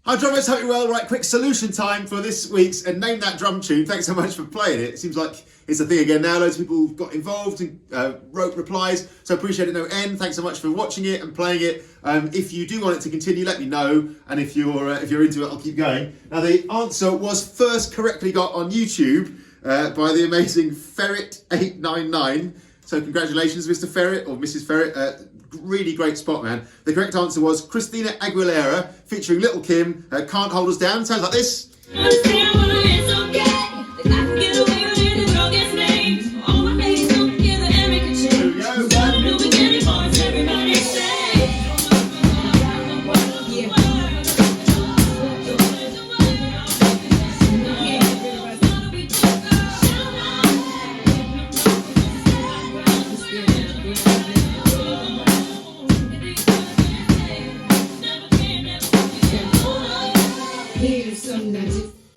Hi drummers, hope you're well. Right, quick solution time for this week's and Name That Drum Tune. Thanks so much for playing it. It seems like it's a thing again now. Loads of people got involved and wrote replies, so appreciate it no end. Thanks so much for watching it and playing it. If you do want it to continue, let me know, and if you're into it, I'll keep going. Now the answer was first correctly got on YouTube by the amazing Ferret899. So congratulations, Mr. Ferret or Mrs. Ferret. Really great spot, man. The correct answer was Christina Aguilera featuring Little Kim, Can't Hold Us Down. Sounds like this.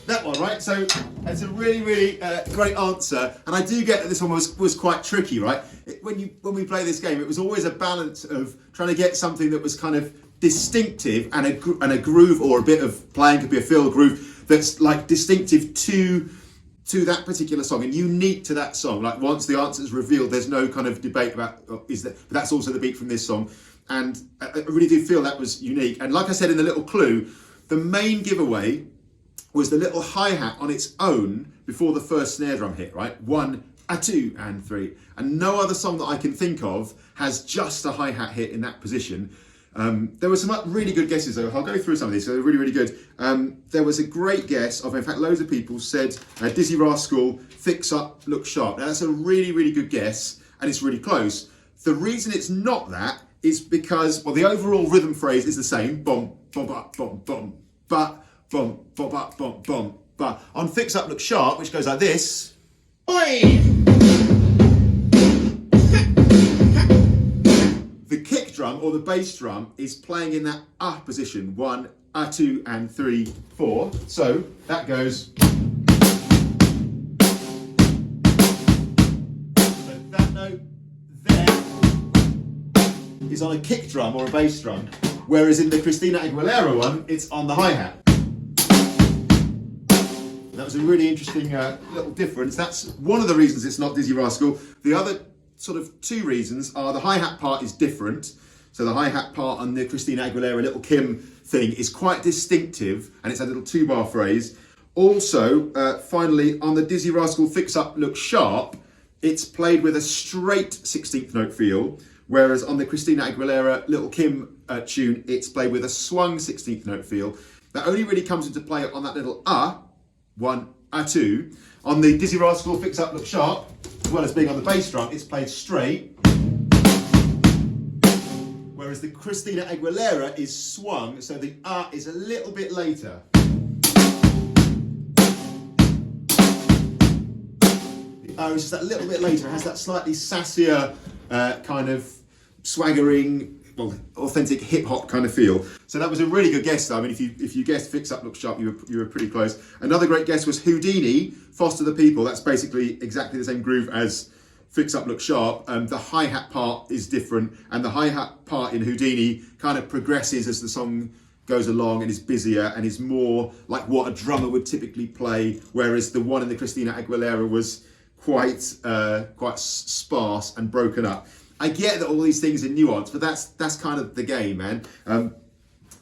That one, right? So it's a really great answer, and I do get that this one was quite tricky, right? When we play this game, it was always a balance of trying to get something that was kind of distinctive and a groove, or a bit of playing, could be a fill groove that's like distinctive to that particular song and unique to that song. Like once the answer is revealed, there's no kind of debate about is that, but that's also the beat from this song, and I really do feel that was unique. And like I said in the little clue, the main giveaway was the little hi-hat on its own before the first snare drum hit, right? 1, 2, and 3. And no other song that I can think of has just a hi-hat hit in that position. There were some really good guesses though. I'll go through some of these, so they're really good. There was a great guess of, in fact, loads of people said Dizzy Rascal, Fix Up, Look Sharp. Now that's a really good guess, and it's really close. The reason it's not that is because, well, the overall rhythm phrase is the same, bum, bum, bum, bum, bum, but bum, bum, bum, bum, bum. But on Fix Up, Look Sharp, which goes like this. Oi! The kick drum or the bass drum is playing in that position. 1, 2, and 3, 4. So that goes. So that note there is on a kick drum or a bass drum, whereas in the Christina Aguilera one, it's on the hi-hat. That was a really interesting little difference. That's one of the reasons it's not Dizzy Rascal. The other sort of two reasons are the hi-hat part is different. So the hi-hat part on the Christina Aguilera Little Kim thing is quite distinctive, and it's a little 2-bar phrase. Also, finally, on the Dizzy Rascal Fix Up Look Sharp, it's played with a straight 16th note feel, whereas on the Christina Aguilera Little Kim tune, it's played with a swung 16th note feel. That only really comes into play on that little 1, 2. On the Dizzy Rascal Fix Up Look Sharp, as well as being on the bass drum, it's played straight. Whereas the Christina Aguilera is swung, so the is a little bit later. The is just that little bit later. It has that slightly sassier kind of swaggering, well, authentic hip hop kind of feel. So that was a really good guess though. I mean, if you guessed Fix Up Look Sharp, you were pretty close. Another great guess was Houdini, Foster the People. That's basically exactly the same groove as Fix Up Look Sharp. The hi-hat part is different, and the hi-hat part in Houdini kind of progresses as the song goes along and is busier and is more like what a drummer would typically play, whereas the one in the Christina Aguilera was quite sparse and broken up. I get that all these things are nuanced, but that's kind of the game, man.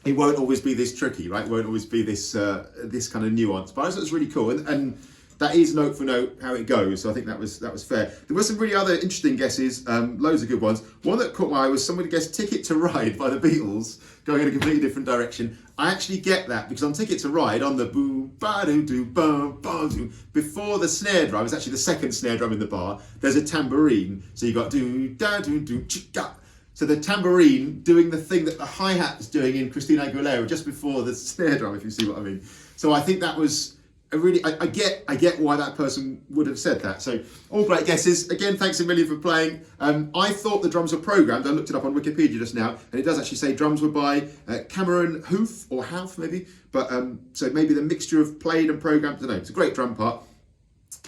It won't always be this tricky, right? It won't always be this kind of nuance. But I thought it was really cool, and that is note for note how it goes. So I think that was fair. There were some really other interesting guesses, loads of good ones. One that caught my eye was somebody guessed "Ticket to Ride" by the Beatles, going in a completely different direction. I actually get that because on "Ticket to Ride," on the boom ba doo doo bum bum doo, before the snare drum, it's actually the second snare drum in the bar. There's a tambourine, so you got do da do do chika. So the tambourine doing the thing that the hi-hat is doing in Christina Aguilera just before the snare drum, if you see what I mean. So I think that was I get why that person would have said that. So all great guesses. Again, thanks a million for playing. I thought the drums were programmed. I looked it up on Wikipedia just now, and it does actually say drums were by Cameron Hoof or Houff maybe. But so maybe the mixture of played and programmed. I don't know. It's a great drum part.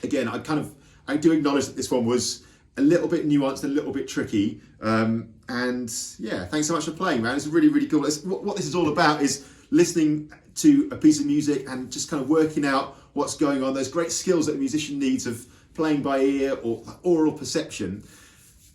Again, I do acknowledge that this one was a little bit nuanced, a little bit tricky. And yeah, thanks so much for playing, man. It's really, really cool. What this is all about is listening to a piece of music and just kind of working out what's going on, those great skills that a musician needs of playing by ear or oral perception.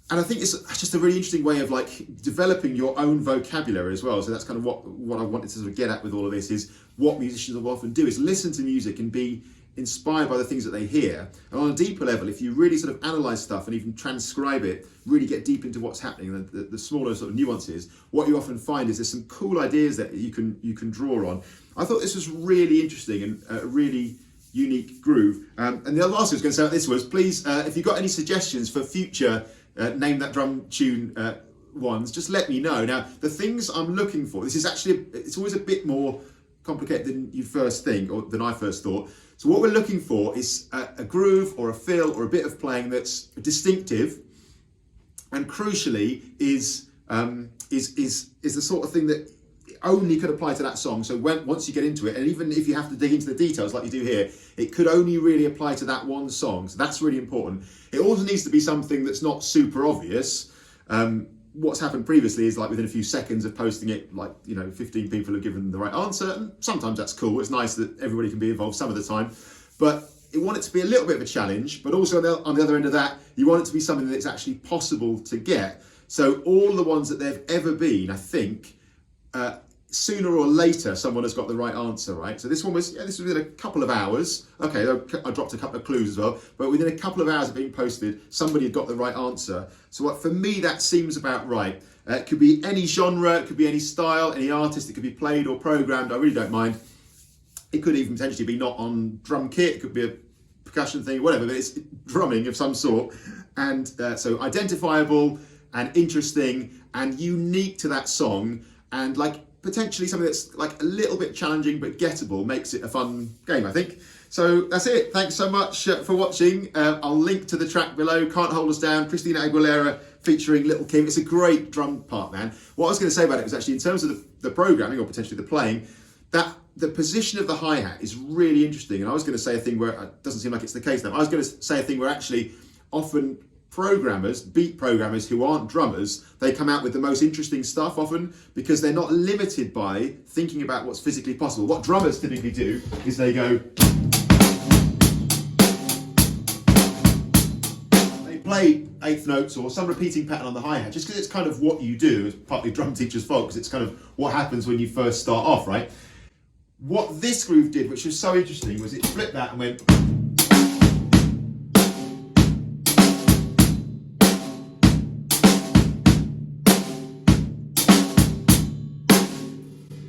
And I think it's just a really interesting way of like developing your own vocabulary as well. So that's kind of what I wanted to sort of get at with all of this, is what musicians will often do is listen to music and be inspired by the things that they hear. And on a deeper level, if you really sort of analyze stuff and even transcribe it, really get deep into what's happening, the smaller sort of nuances, what you often find is there's some cool ideas that you can draw on. I thought this was really interesting and a really unique groove. And the last thing I was going to say about this was, please, if you've got any suggestions for future Name That Drum Tune ones, just let me know. Now, the things I'm looking for, this is actually, it's always a bit more complicated than you first think, or than I first thought. So what we're looking for is a groove or a fill or a bit of playing that's distinctive, and crucially is the sort of thing that only could apply to that song. So once you get into it, and even if you have to dig into the details like you do here, it could only really apply to that one song. So that's really important. It also needs to be something that's not super obvious. What's happened previously is like within a few seconds of posting it, like, 15 people have given the right answer, and sometimes that's cool. It's nice that everybody can be involved some of the time, but you want it to be a little bit of a challenge, but also on the other end of that, you want it to be something that's actually possible to get. So all the ones that they've ever been, I think, sooner or later, someone has got the right answer, right? So this one was, this was within a couple of hours. Okay, I dropped a couple of clues as well, but within a couple of hours of being posted, somebody had got the right answer. So for me, that seems about right. It could be any genre, it could be any style, any artist, it could be played or programmed, I really don't mind. It could even potentially be not on drum kit, it could be a percussion thing, whatever, but it's drumming of some sort. And so identifiable and interesting and unique to that song, and like potentially something that's like a little bit challenging but gettable makes it a fun game, I think. So that's it. Thanks so much for watching. I'll link to the track below, Can't Hold Us Down, Christina Aguilera featuring Little Kim. It's a great drum part, man. What I was going to say about it was actually in terms of the programming, or potentially the playing, that the position of the hi-hat is really interesting. And I was going to say a thing where it doesn't seem like it's the case now. I was going to say a thing where actually often programmers, beat programmers who aren't drummers, they come out with the most interesting stuff often because they're not limited by thinking about what's physically possible. What drummers typically do is they go, they play eighth notes or some repeating pattern on the hi-hat just because it's kind of what you do. It's partly drum teacher's fault because it's kind of what happens when you first start off, right? What this groove did, which was so interesting, was it flipped that and went.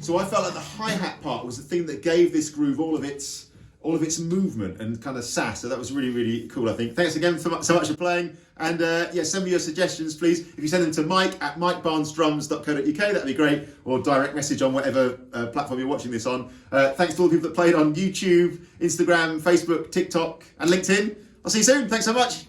So I felt like the hi-hat part was the thing that gave this groove all of its movement and kind of sass. So that was really, really cool, I think. Thanks again so much for playing. And send me your suggestions, please. If you send them to mike@mikebarnesdrums.co.uk, that'd be great. Or direct message on whatever platform you're watching this on. Thanks to all the people that played on YouTube, Instagram, Facebook, TikTok, and LinkedIn. I'll see you soon. Thanks so much.